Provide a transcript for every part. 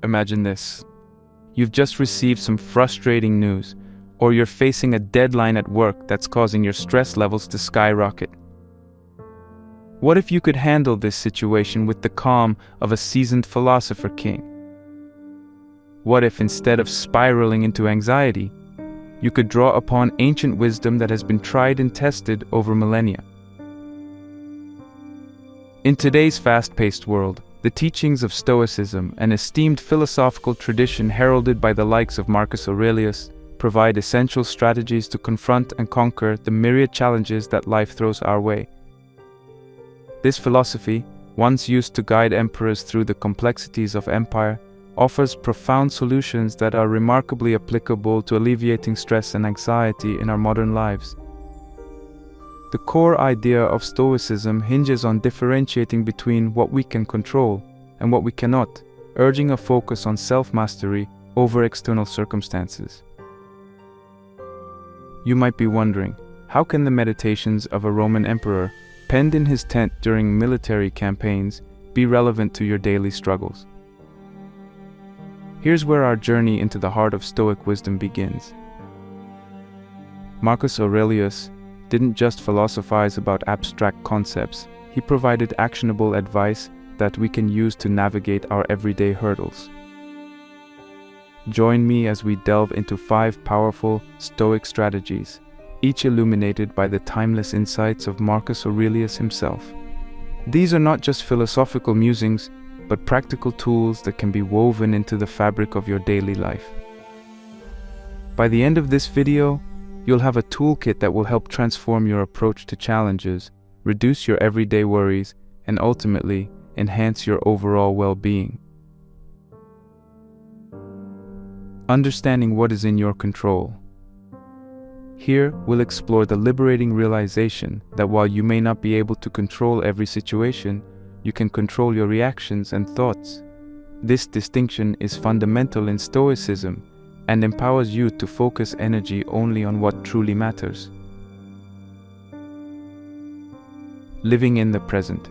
Imagine this. You've just received some frustrating news, or you're facing a deadline at work that's causing your stress levels to skyrocket. What if you could handle this situation with the calm of a seasoned philosopher king? What if instead of spiraling into anxiety, you could draw upon ancient wisdom that has been tried and tested over millennia? In today's fast-paced world, the teachings of Stoicism, an esteemed philosophical tradition heralded by the likes of Marcus Aurelius, provide essential strategies to confront and conquer the myriad challenges that life throws our way. This philosophy, once used to guide emperors through the complexities of empire, offers profound solutions that are remarkably applicable to alleviating stress and anxiety in our modern lives. The core idea of Stoicism hinges on differentiating between what we can control and what we cannot, urging a focus on self-mastery over external circumstances. You might be wondering, how can the meditations of a Roman emperor, penned in his tent during military campaigns, be relevant to your daily struggles? Here's where our journey into the heart of Stoic wisdom begins. Marcus Aurelius didn't just philosophize about abstract concepts, he provided actionable advice that we can use to navigate our everyday hurdles. Join me as we delve into 5 powerful Stoic strategies, each illuminated by the timeless insights of Marcus Aurelius himself. These are not just philosophical musings, but practical tools that can be woven into the fabric of your daily life. By the end of this video, you'll have a toolkit that will help transform your approach to challenges, reduce your everyday worries, and ultimately enhance your overall well-being. Understanding what is in your control. Here, we'll explore the liberating realization that while you may not be able to control every situation, you can control your reactions and thoughts. This distinction is fundamental in Stoicism and empowers you to focus energy only on what truly matters. Living in the present.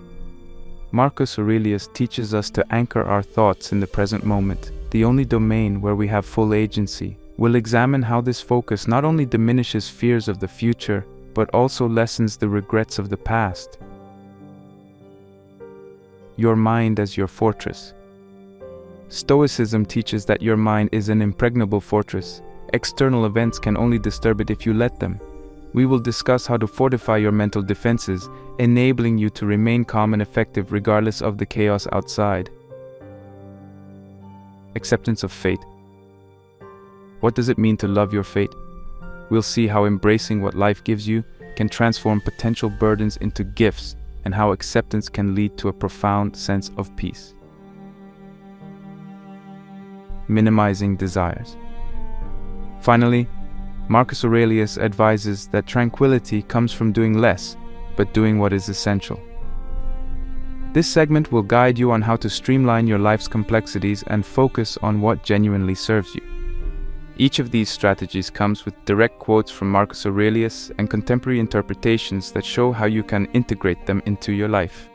Marcus Aurelius teaches us to anchor our thoughts in the present moment, the only domain where we have full agency. We'll examine how this focus not only diminishes fears of the future, but also lessens the regrets of the past. Your mind as your fortress. Stoicism teaches that your mind is an impregnable fortress. External events can only disturb it if you let them. We will discuss how to fortify your mental defenses, enabling you to remain calm and effective regardless of the chaos outside. Acceptance of fate. What does it mean to love your fate? We'll see how embracing what life gives you can transform potential burdens into gifts, and how acceptance can lead to a profound sense of peace. Minimizing desires. Finally, Marcus Aurelius advises that tranquility comes from doing less, but doing what is essential. This segment will guide you on how to streamline your life's complexities and focus on what genuinely serves you. Each of these strategies comes with direct quotes from Marcus Aurelius and contemporary interpretations that show how you can integrate them into your life.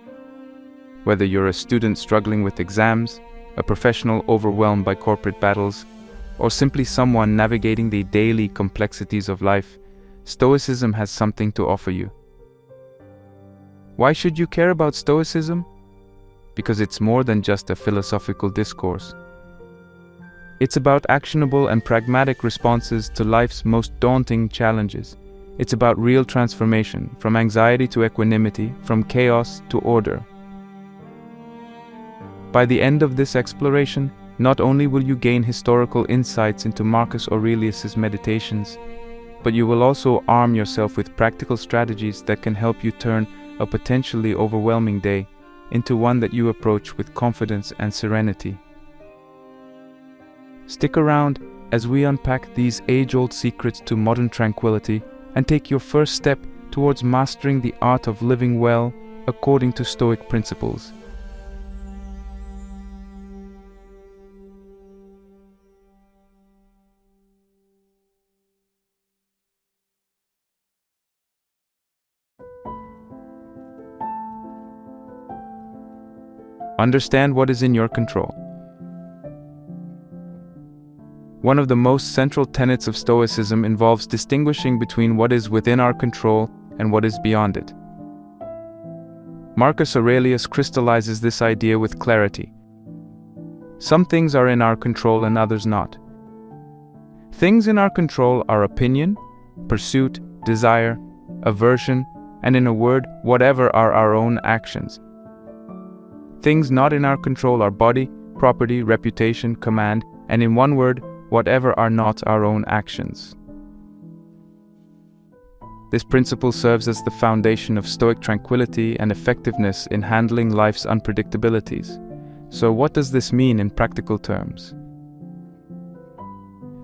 Whether you're a student struggling with exams, a professional overwhelmed by corporate battles, or simply someone navigating the daily complexities of life, Stoicism has something to offer you. Why should you care about Stoicism? Because it's more than just a philosophical discourse. It's about actionable and pragmatic responses to life's most daunting challenges. It's about real transformation, from anxiety to equanimity, from chaos to order. By the end of this exploration, not only will you gain historical insights into Marcus Aurelius's meditations, but you will also arm yourself with practical strategies that can help you turn a potentially overwhelming day into one that you approach with confidence and serenity. Stick around as we unpack these age-old secrets to modern tranquility and take your first step towards mastering the art of living well according to Stoic principles. Understand what is in your control. One of the most central tenets of Stoicism involves distinguishing between what is within our control and what is beyond it. Marcus Aurelius crystallizes this idea with clarity. Some things are in our control and others not. Things in our control are opinion, pursuit, desire, aversion, and in a word, whatever are our own actions. Things not in our control are body, property, reputation, command, and in one word, whatever are not our own actions. This principle serves as the foundation of Stoic tranquility and effectiveness in handling life's unpredictabilities. So what does this mean in practical terms?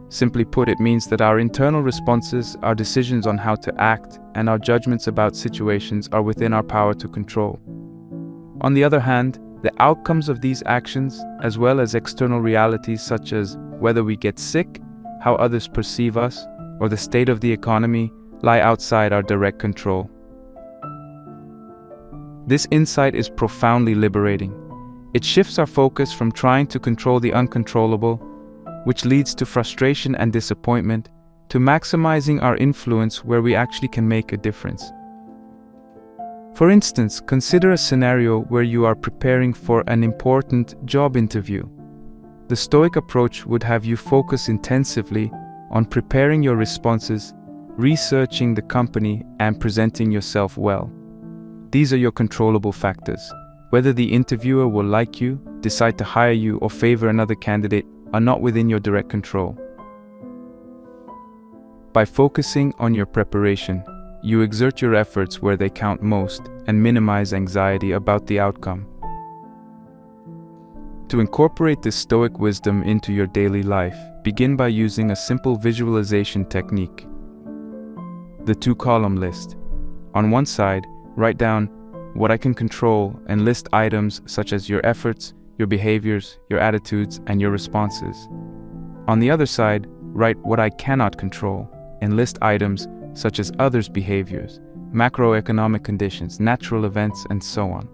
Simply put, it means that our internal responses, our decisions on how to act, and our judgments about situations are within our power to control. On the other hand, the outcomes of these actions, as well as external realities such as whether we get sick, how others perceive us, or the state of the economy, lie outside our direct control. This insight is profoundly liberating. It shifts our focus from trying to control the uncontrollable, which leads to frustration and disappointment, to maximizing our influence where we actually can make a difference. For instance, consider a scenario where you are preparing for an important job interview. The Stoic approach would have you focus intensively on preparing your responses, researching the company, and presenting yourself well. These are your controllable factors. Whether the interviewer will like you, decide to hire you, or favor another candidate are not within your direct control. By focusing on your preparation, you exert your efforts where they count most and minimize anxiety about the outcome. To incorporate this Stoic wisdom into your daily life, begin by using a simple visualization technique. The two-column list. On one side, write down what I can control and list items such as your efforts, your behaviors, your attitudes, and your responses. On the other side, write what I cannot control and list items such as others' behaviors, macroeconomic conditions, natural events, and so on.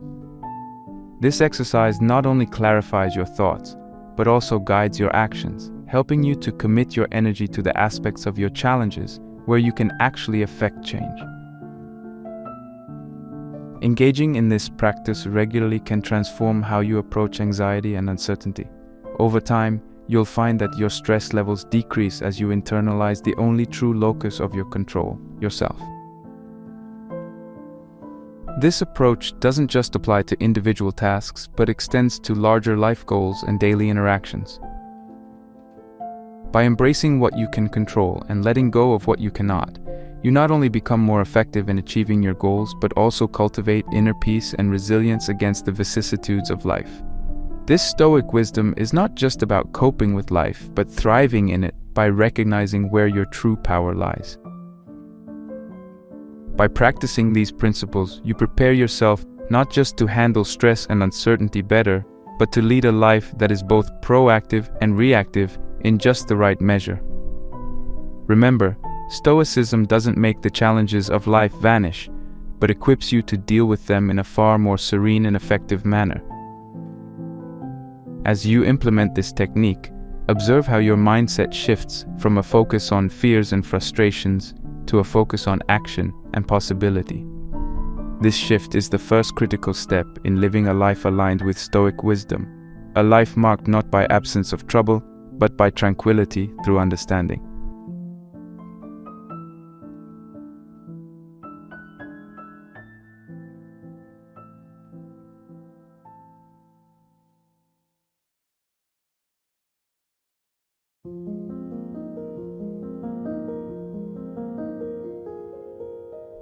This exercise not only clarifies your thoughts, but also guides your actions, helping you to commit your energy to the aspects of your challenges where you can actually affect change. Engaging in this practice regularly can transform how you approach anxiety and uncertainty. Over time, you'll find that your stress levels decrease as you internalize the only true locus of your control, yourself. This approach doesn't just apply to individual tasks, but extends to larger life goals and daily interactions. By embracing what you can control and letting go of what you cannot, you not only become more effective in achieving your goals, but also cultivate inner peace and resilience against the vicissitudes of life. This Stoic wisdom is not just about coping with life, but thriving in it by recognizing where your true power lies. By practicing these principles, you prepare yourself not just to handle stress and uncertainty better, but to lead a life that is both proactive and reactive in just the right measure. Remember, Stoicism doesn't make the challenges of life vanish, but equips you to deal with them in a far more serene and effective manner. As you implement this technique, observe how your mindset shifts from a focus on fears and frustrations to a focus on action and possibility. This shift is the first critical step in living a life aligned with Stoic wisdom, a life marked not by absence of trouble, but by tranquility through understanding.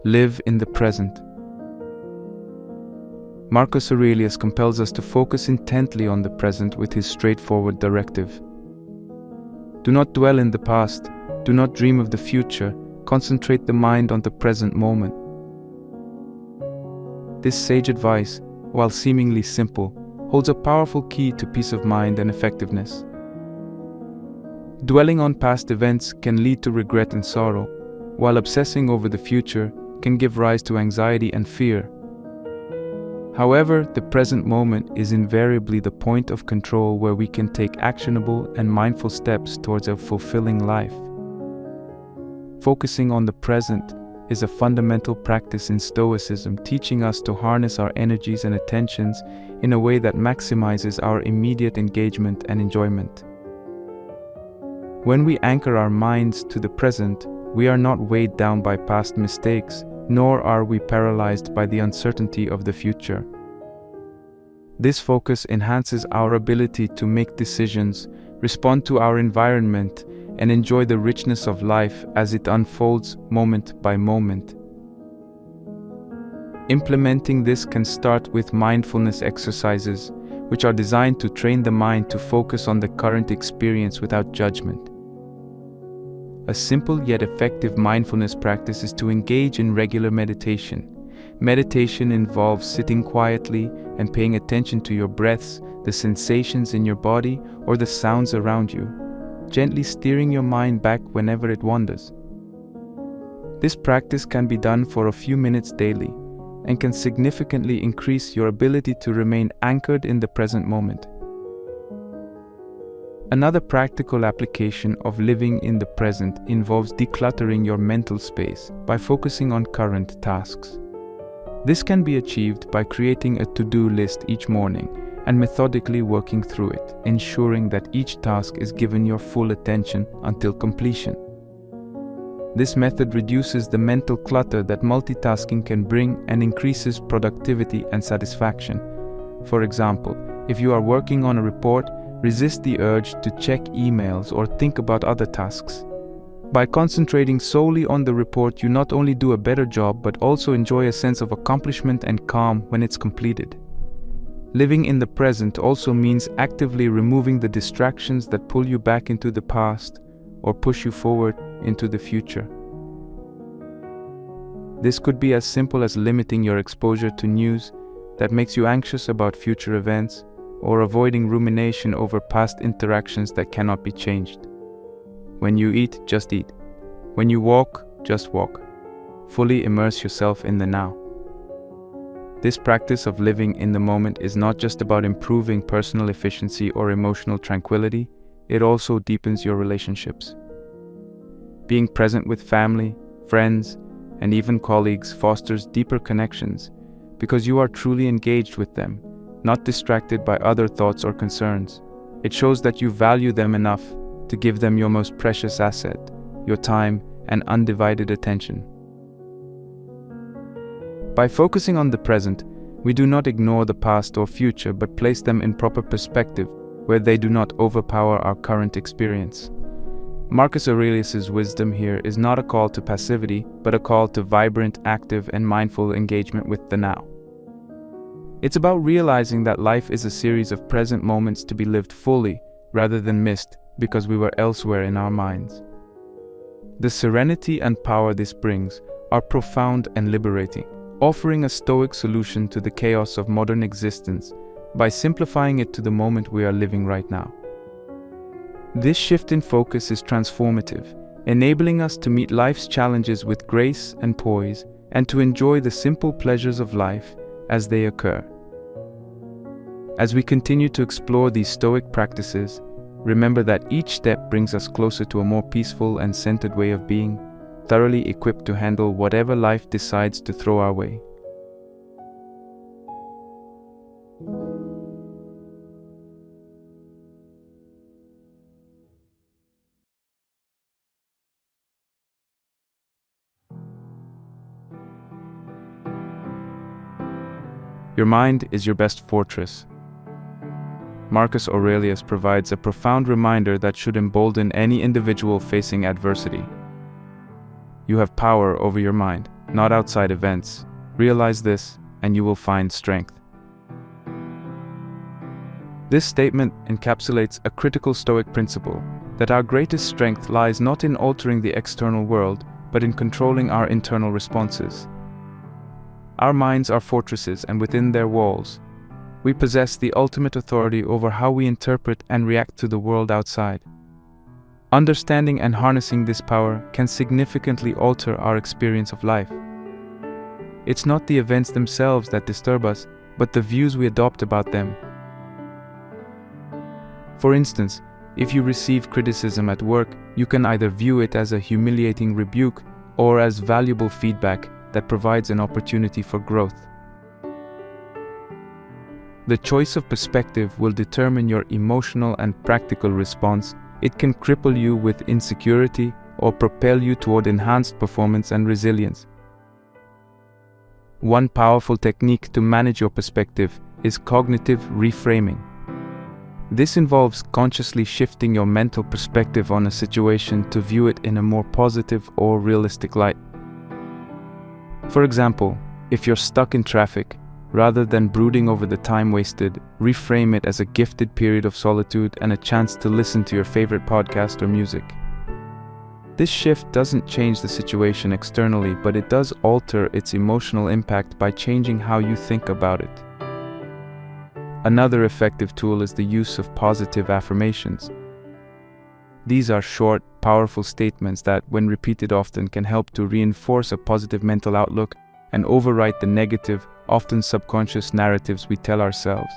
Live in the present. Marcus Aurelius compels us to focus intently on the present with his straightforward directive. Do not dwell in the past, do not dream of the future, concentrate the mind on the present moment. This sage advice, while seemingly simple, holds a powerful key to peace of mind and effectiveness. Dwelling on past events can lead to regret and sorrow, while obsessing over the future can give rise to anxiety and fear. However, the present moment is invariably the point of control where we can take actionable and mindful steps towards a fulfilling life. Focusing on the present is a fundamental practice in Stoicism, teaching us to harness our energies and attentions in a way that maximizes our immediate engagement and enjoyment. When we anchor our minds to the present, we are not weighed down by past mistakes, nor are we paralyzed by the uncertainty of the future. This focus enhances our ability to make decisions, respond to our environment, and enjoy the richness of life as it unfolds moment by moment. Implementing this can start with mindfulness exercises, which are designed to train the mind to focus on the current experience without judgment. A simple yet effective mindfulness practice is to engage in regular meditation. Meditation involves sitting quietly and paying attention to your breaths, the sensations in your body, or the sounds around you, gently steering your mind back whenever it wanders. This practice can be done for a few minutes daily and can significantly increase your ability to remain anchored in the present moment. Another practical application of living in the present involves decluttering your mental space by focusing on current tasks. This can be achieved by creating a to-do list each morning and methodically working through it, ensuring that each task is given your full attention until completion. This method reduces the mental clutter that multitasking can bring and increases productivity and satisfaction. For example, if you are working on a report, resist the urge to check emails or think about other tasks. By concentrating solely on the report, you not only do a better job but also enjoy a sense of accomplishment and calm when it's completed. Living in the present also means actively removing the distractions that pull you back into the past or push you forward into the future. This could be as simple as limiting your exposure to news that makes you anxious about future events, or avoiding rumination over past interactions that cannot be changed. When you eat, just eat. When you walk, just walk. Fully immerse yourself in the now. This practice of living in the moment is not just about improving personal efficiency or emotional tranquility, it also deepens your relationships. Being present with family, friends, and even colleagues fosters deeper connections because you are truly engaged with them, not distracted by other thoughts or concerns. It shows that you value them enough to give them your most precious asset, your time and undivided attention. By focusing on the present, we do not ignore the past or future, but place them in proper perspective where they do not overpower our current experience. Marcus Aurelius' wisdom here is not a call to passivity, but a call to vibrant, active, and mindful engagement with the now. It's about realizing that life is a series of present moments to be lived fully, rather than missed because we were elsewhere in our minds. The serenity and power this brings are profound and liberating, offering a Stoic solution to the chaos of modern existence by simplifying it to the moment we are living right now. This shift in focus is transformative, enabling us to meet life's challenges with grace and poise, and to enjoy the simple pleasures of life as they occur. As we continue to explore these Stoic practices, remember that each step brings us closer to a more peaceful and centered way of being, thoroughly equipped to handle whatever life decides to throw our way. Your mind is your best fortress. Marcus Aurelius provides a profound reminder that should embolden any individual facing adversity. You have power over your mind, not outside events. Realize this, and you will find strength. This statement encapsulates a critical Stoic principle, that our greatest strength lies not in altering the external world, but in controlling our internal responses. Our minds are fortresses, and within their walls, we possess the ultimate authority over how we interpret and react to the world outside. Understanding and harnessing this power can significantly alter our experience of life. It's not the events themselves that disturb us, but the views we adopt about them. For instance, if you receive criticism at work, you can either view it as a humiliating rebuke or as valuable feedback that provides an opportunity for growth. The choice of perspective will determine your emotional and practical response. It can cripple you with insecurity or propel you toward enhanced performance and resilience. One powerful technique to manage your perspective is cognitive reframing. This involves consciously shifting your mental perspective on a situation to view it in a more positive or realistic light. For example, if you're stuck in traffic, rather than brooding over the time wasted, reframe it as a gifted period of solitude and a chance to listen to your favorite podcast or music. This shift doesn't change the situation externally, but it does alter its emotional impact by changing how you think about it. Another effective tool is the use of positive affirmations. These are short, powerful statements that, when repeated often, can help to reinforce a positive mental outlook and overwrite the negative, often subconscious narratives we tell ourselves.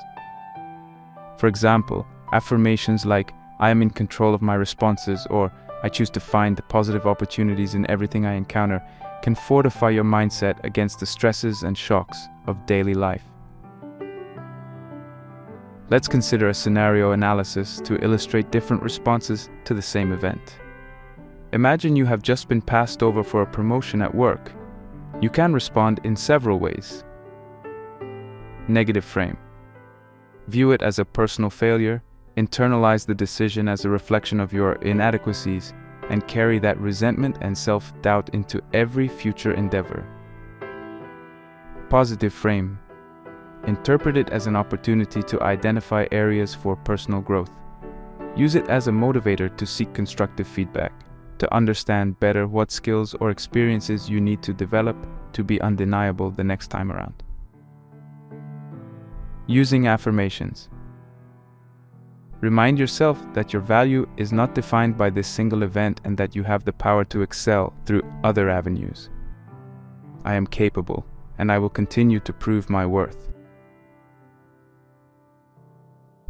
For example, affirmations like, "I am in control of my responses," or "I choose to find the positive opportunities in everything I encounter," can fortify your mindset against the stresses and shocks of daily life. Let's consider a scenario analysis to illustrate different responses to the same event. Imagine you have just been passed over for a promotion at work. You can respond in several ways. Negative frame. View it as a personal failure, internalize the decision as a reflection of your inadequacies, and carry that resentment and self-doubt into every future endeavor. Positive frame. Interpret it as an opportunity to identify areas for personal growth. Use it as a motivator to seek constructive feedback, to understand better what skills or experiences you need to develop to be undeniable the next time around. Using affirmations. Remind yourself that your value is not defined by this single event and that you have the power to excel through other avenues. I am capable, and I will continue to prove my worth.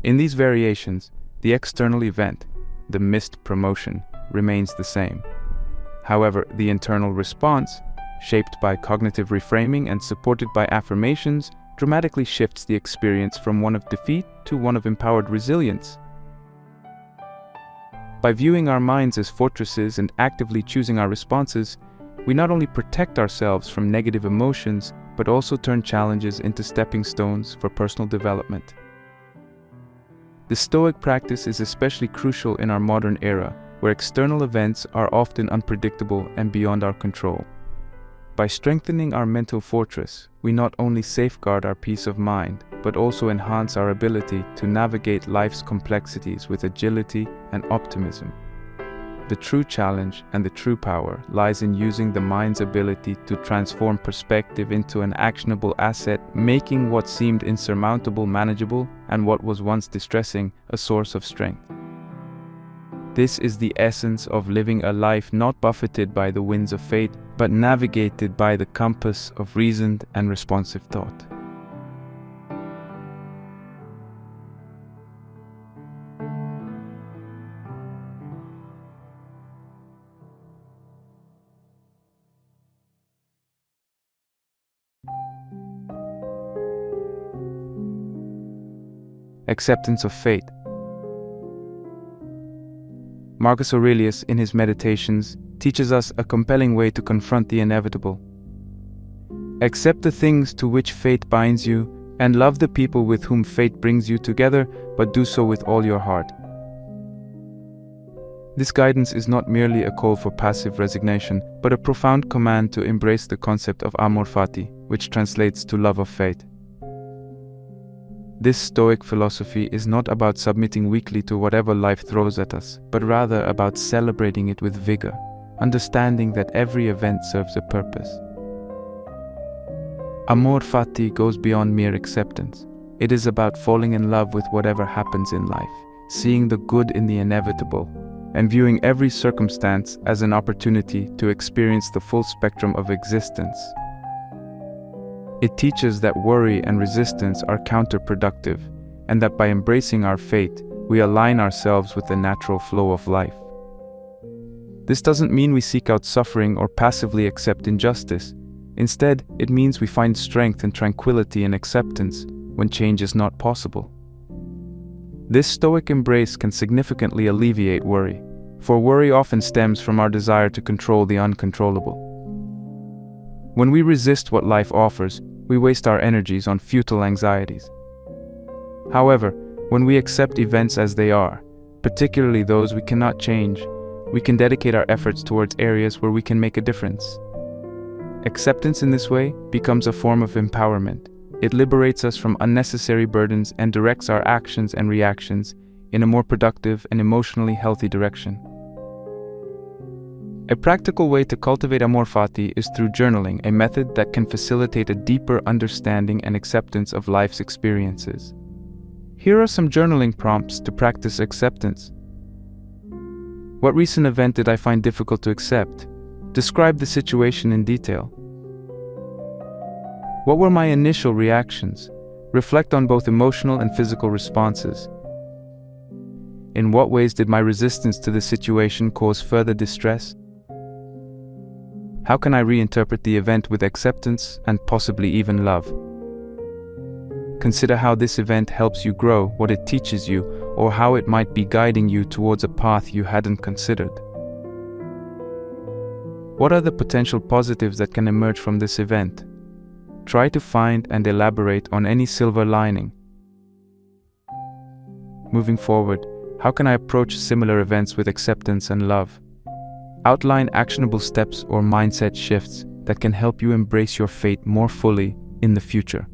In these variations, the external event, the missed promotion, remains the same. However, the internal response, shaped by cognitive reframing and supported by affirmations, dramatically shifts the experience from one of defeat to one of empowered resilience. By viewing our minds as fortresses and actively choosing our responses, we not only protect ourselves from negative emotions, but also turn challenges into stepping stones for personal development. The Stoic practice is especially crucial in our modern era, where external events are often unpredictable and beyond our control. By strengthening our mental fortress, we not only safeguard our peace of mind, but also enhance our ability to navigate life's complexities with agility and optimism. The true challenge and the true power lies in using the mind's ability to transform perspective into an actionable asset, making what seemed insurmountable manageable and what was once distressing a source of strength. This is the essence of living a life not buffeted by the winds of fate, but navigated by the compass of reasoned and responsive thought. Acceptance of fate. Marcus Aurelius, in his Meditations, teaches us a compelling way to confront the inevitable. Accept the things to which fate binds you, and love the people with whom fate brings you together, but do so with all your heart. This guidance is not merely a call for passive resignation, but a profound command to embrace the concept of amor fati, which translates to love of fate. This Stoic philosophy is not about submitting weakly to whatever life throws at us, but rather about celebrating it with vigor, understanding that every event serves a purpose. Amor fati goes beyond mere acceptance. It is about falling in love with whatever happens in life, seeing the good in the inevitable, and viewing every circumstance as an opportunity to experience the full spectrum of existence. It teaches that worry and resistance are counterproductive, and that by embracing our fate, we align ourselves with the natural flow of life. This doesn't mean we seek out suffering or passively accept injustice. Instead, it means we find strength and tranquility in acceptance when change is not possible. This Stoic embrace can significantly alleviate worry, for worry often stems from our desire to control the uncontrollable. When we resist what life offers, we waste our energies on futile anxieties. However, when we accept events as they are, particularly those we cannot change, we can dedicate our efforts towards areas where we can make a difference. Acceptance in this way becomes a form of empowerment. It liberates us from unnecessary burdens and directs our actions and reactions in a more productive and emotionally healthy direction. A practical way to cultivate amor fati is through journaling, a method that can facilitate a deeper understanding and acceptance of life's experiences. Here are some journaling prompts to practice acceptance. What recent event did I find difficult to accept? Describe the situation in detail. What were my initial reactions? Reflect on both emotional and physical responses. In what ways did my resistance to the situation cause further distress? How can I reinterpret the event with acceptance and possibly even love? Consider how this event helps you grow, what it teaches you, or how it might be guiding you towards a path you hadn't considered. What are the potential positives that can emerge from this event? Try to find and elaborate on any silver lining. Moving forward, how can I approach similar events with acceptance and love? Outline actionable steps or mindset shifts that can help you embrace your fate more fully in the future.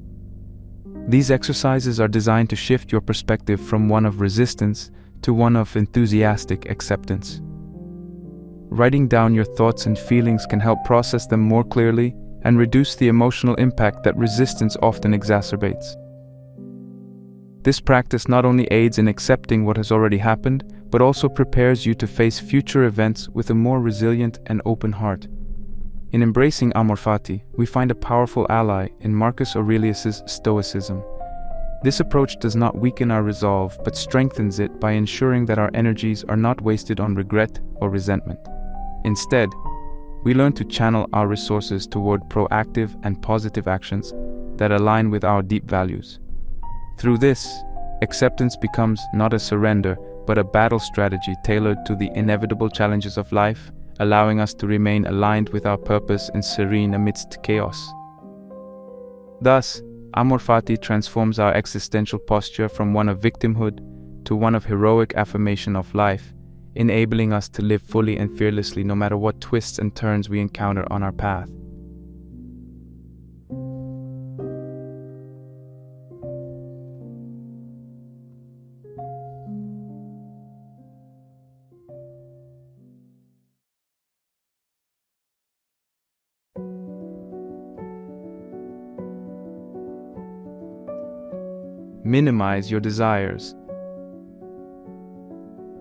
These exercises are designed to shift your perspective from one of resistance to one of enthusiastic acceptance. Writing down your thoughts and feelings can help process them more clearly and reduce the emotional impact that resistance often exacerbates. This practice not only aids in accepting what has already happened, but also prepares you to face future events with a more resilient and open heart. In embracing amor fati, we find a powerful ally in Marcus Aurelius' Stoicism. This approach does not weaken our resolve, but strengthens it by ensuring that our energies are not wasted on regret or resentment. Instead, we learn to channel our resources toward proactive and positive actions that align with our deep values. Through this, acceptance becomes not a surrender, but a battle strategy tailored to the inevitable challenges of life, allowing us to remain aligned with our purpose and serene amidst chaos. Thus, amor fati transforms our existential posture from one of victimhood to one of heroic affirmation of life, enabling us to live fully and fearlessly no matter what twists and turns we encounter on our path. Minimize your desires.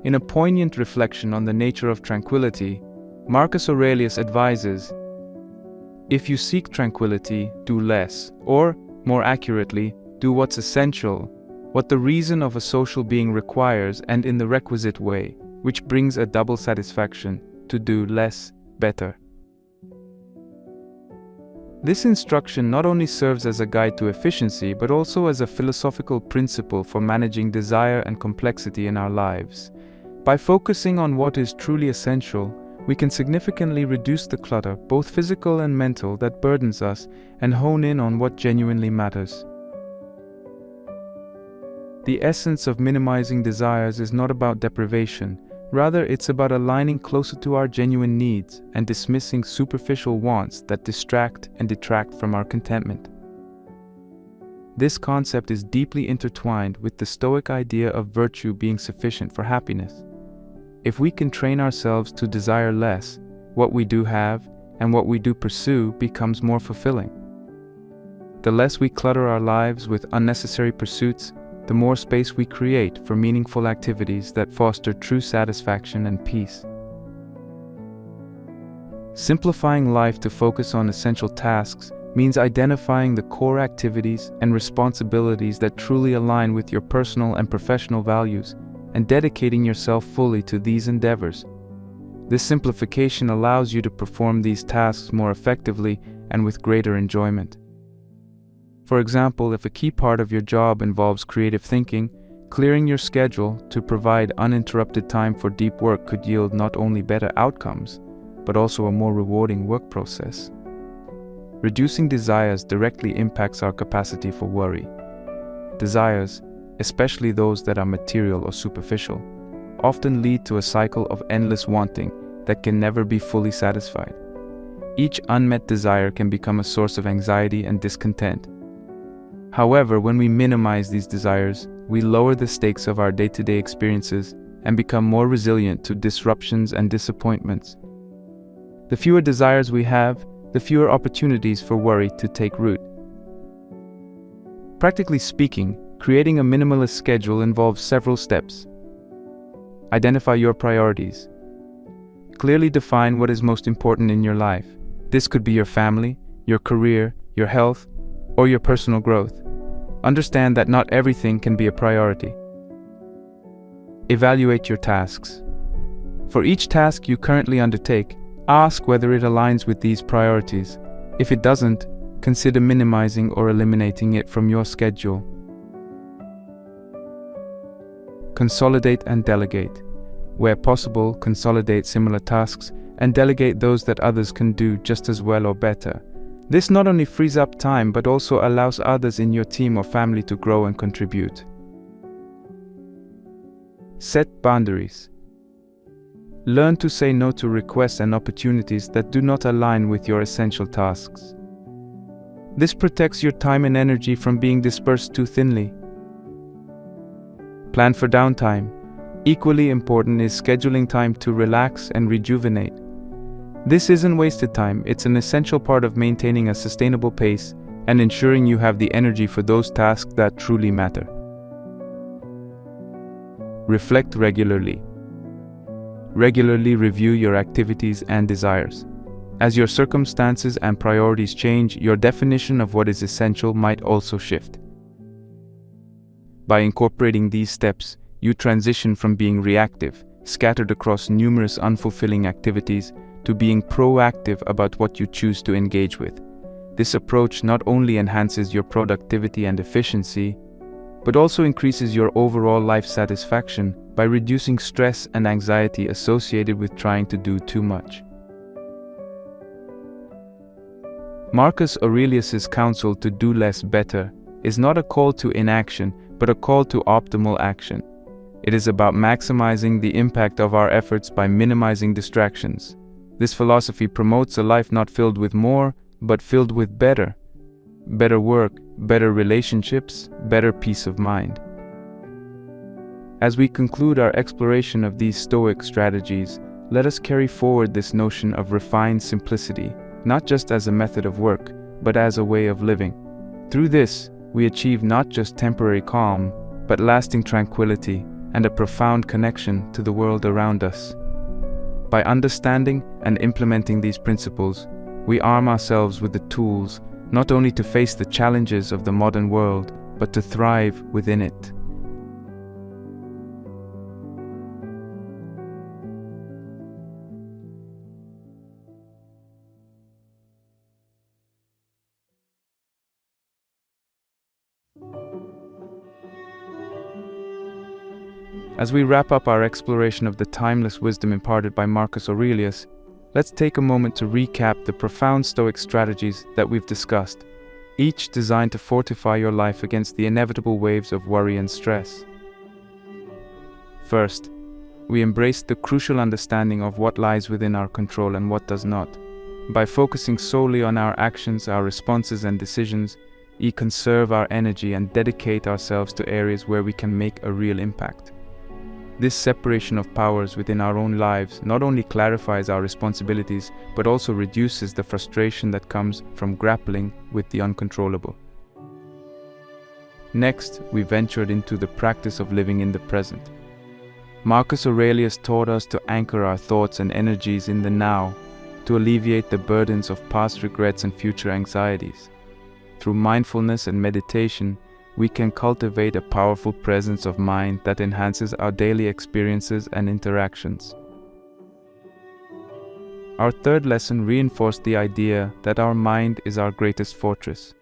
In a poignant reflection on the nature of tranquility, Marcus Aurelius advises, "If you seek tranquility, do less, or, more accurately, do what's essential, what the reason of a social being requires and in the requisite way, which brings a double satisfaction, to do less, better." This instruction not only serves as a guide to efficiency, but also as a philosophical principle for managing desire and complexity in our lives. By focusing on what is truly essential, we can significantly reduce the clutter, both physical and mental, that burdens us, and hone in on what genuinely matters. The essence of minimizing desires is not about deprivation. Rather, it's about aligning closer to our genuine needs and dismissing superficial wants that distract and detract from our contentment. This concept is deeply intertwined with the Stoic idea of virtue being sufficient for happiness. If we can train ourselves to desire less, what we do have and what we do pursue becomes more fulfilling. The less we clutter our lives with unnecessary pursuits, the more space we create for meaningful activities that foster true satisfaction and peace. Simplifying life to focus on essential tasks means identifying the core activities and responsibilities that truly align with your personal and professional values and dedicating yourself fully to these endeavors. This simplification allows you to perform these tasks more effectively and with greater enjoyment. For example, if a key part of your job involves creative thinking, clearing your schedule to provide uninterrupted time for deep work could yield not only better outcomes, but also a more rewarding work process. Reducing desires directly impacts our capacity for worry. Desires, especially those that are material or superficial, often lead to a cycle of endless wanting that can never be fully satisfied. Each unmet desire can become a source of anxiety and discontent. However, when we minimize these desires, we lower the stakes of our day-to-day experiences and become more resilient to disruptions and disappointments. The fewer desires we have, the fewer opportunities for worry to take root. Practically speaking, creating a minimalist schedule involves several steps. Identify your priorities. Clearly define what is most important in your life. This could be your family, your career, your health, or your personal growth. Understand that not everything can be a priority. Evaluate your tasks. For each task you currently undertake, ask whether it aligns with these priorities. If it doesn't, consider minimizing or eliminating it from your schedule. Consolidate and delegate. Where possible, consolidate similar tasks and delegate those that others can do just as well or better. This not only frees up time but also allows others in your team or family to grow and contribute. Set boundaries. Learn to say no to requests and opportunities that do not align with your essential tasks. This protects your time and energy from being dispersed too thinly. Plan for downtime. Equally important is scheduling time to relax and rejuvenate. This isn't wasted time, it's an essential part of maintaining a sustainable pace and ensuring you have the energy for those tasks that truly matter. Reflect regularly. Regularly review your activities and desires. As your circumstances and priorities change, your definition of what is essential might also shift. By incorporating these steps, you transition from being reactive, scattered across numerous unfulfilling activities, to being proactive about what you choose to engage with. This approach not only enhances your productivity and efficiency, but also increases your overall life satisfaction by reducing stress and anxiety associated with trying to do too much. Marcus Aurelius's counsel to do less better is not a call to inaction, but a call to optimal action. It is about maximizing the impact of our efforts by minimizing distractions. This philosophy promotes a life not filled with more, but filled with better. Better work, better relationships, better peace of mind. As we conclude our exploration of these Stoic strategies, let us carry forward this notion of refined simplicity, not just as a method of work, but as a way of living. Through this, we achieve not just temporary calm, but lasting tranquility and a profound connection to the world around us. By understanding and implementing these principles, we arm ourselves with the tools not only to face the challenges of the modern world, but to thrive within it. As we wrap up our exploration of the timeless wisdom imparted by Marcus Aurelius, let's take a moment to recap the profound Stoic strategies that we've discussed, each designed to fortify your life against the inevitable waves of worry and stress. First, we embraced the crucial understanding of what lies within our control and what does not. By focusing solely on our actions, our responses and decisions, we conserve our energy and dedicate ourselves to areas where we can make a real impact. This separation of powers within our own lives not only clarifies our responsibilities, but also reduces the frustration that comes from grappling with the uncontrollable. Next, we ventured into the practice of living in the present. Marcus Aurelius taught us to anchor our thoughts and energies in the now, to alleviate the burdens of past regrets and future anxieties. Through mindfulness and meditation, we can cultivate a powerful presence of mind that enhances our daily experiences and interactions. Our third lesson reinforced the idea that our mind is our greatest fortress.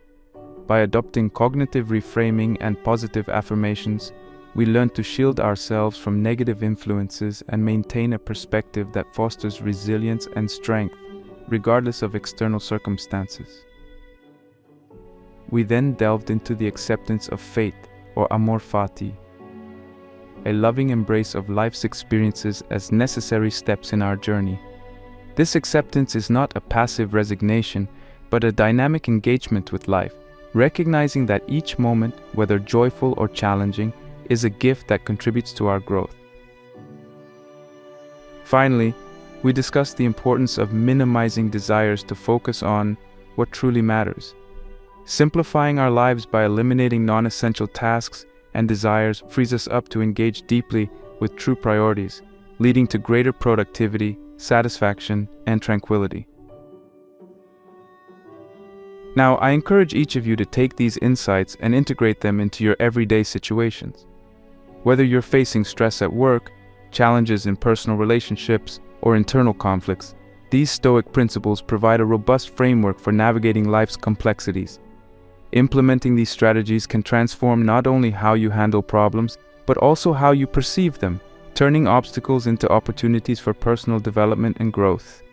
By adopting cognitive reframing and positive affirmations, we learn to shield ourselves from negative influences and maintain a perspective that fosters resilience and strength, regardless of external circumstances. We then delved into the acceptance of fate, or amor fati, a loving embrace of life's experiences as necessary steps in our journey. This acceptance is not a passive resignation, but a dynamic engagement with life, recognizing that each moment, whether joyful or challenging, is a gift that contributes to our growth. Finally, we discussed the importance of minimizing desires to focus on what truly matters. Simplifying our lives by eliminating non-essential tasks and desires frees us up to engage deeply with true priorities, leading to greater productivity, satisfaction, and tranquility. Now, I encourage each of you to take these insights and integrate them into your everyday situations. Whether you're facing stress at work, challenges in personal relationships, or internal conflicts, these Stoic principles provide a robust framework for navigating life's complexities. Implementing these strategies can transform not only how you handle problems, but also how you perceive them, turning obstacles into opportunities for personal development and growth.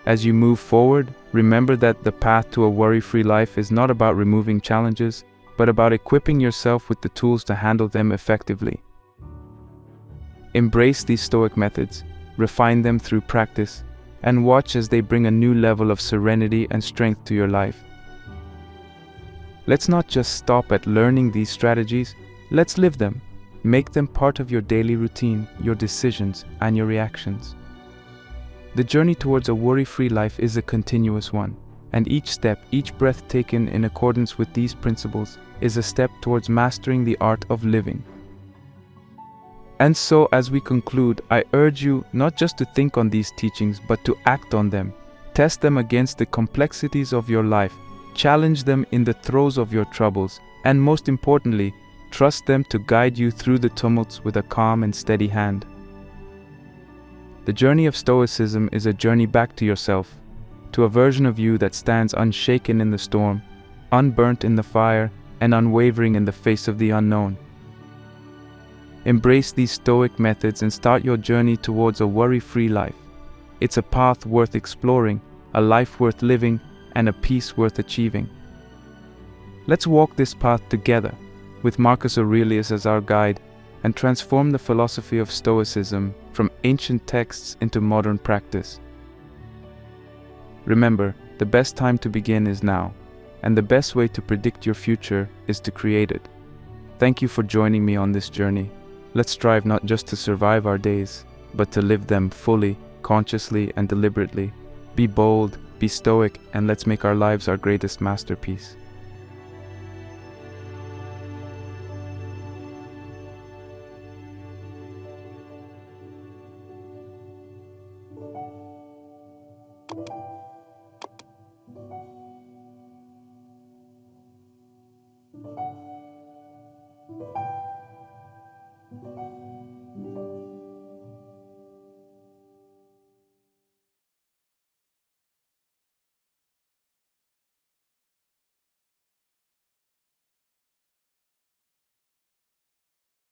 As you move forward, remember that the path to a worry-free life is not about removing challenges, but about equipping yourself with the tools to handle them effectively. Embrace these Stoic methods, refine them through practice, and watch as they bring a new level of serenity and strength to your life. Let's not just stop at learning these strategies, let's live them. Make them part of your daily routine, your decisions, and your reactions. The journey towards a worry-free life is a continuous one, and each step, each breath taken in accordance with these principles is a step towards mastering the art of living. And so, as we conclude, I urge you not just to think on these teachings, but to act on them. Test them against the complexities of your life, challenge them in the throes of your troubles, and most importantly, trust them to guide you through the tumults with a calm and steady hand. The journey of Stoicism is a journey back to yourself, to a version of you that stands unshaken in the storm, unburnt in the fire, and unwavering in the face of the unknown. Embrace these Stoic methods and start your journey towards a worry-free life. It's a path worth exploring, a life worth living, and a peace worth achieving. Let's walk this path together, with Marcus Aurelius as our guide, and transform the philosophy of Stoicism from ancient texts into modern practice. Remember, the best time to begin is now, and the best way to predict your future is to create it. Thank you for joining me on this journey. Let's strive not just to survive our days, but to live them fully, consciously, and deliberately. Be bold, be stoic, and let's make our lives our greatest masterpiece.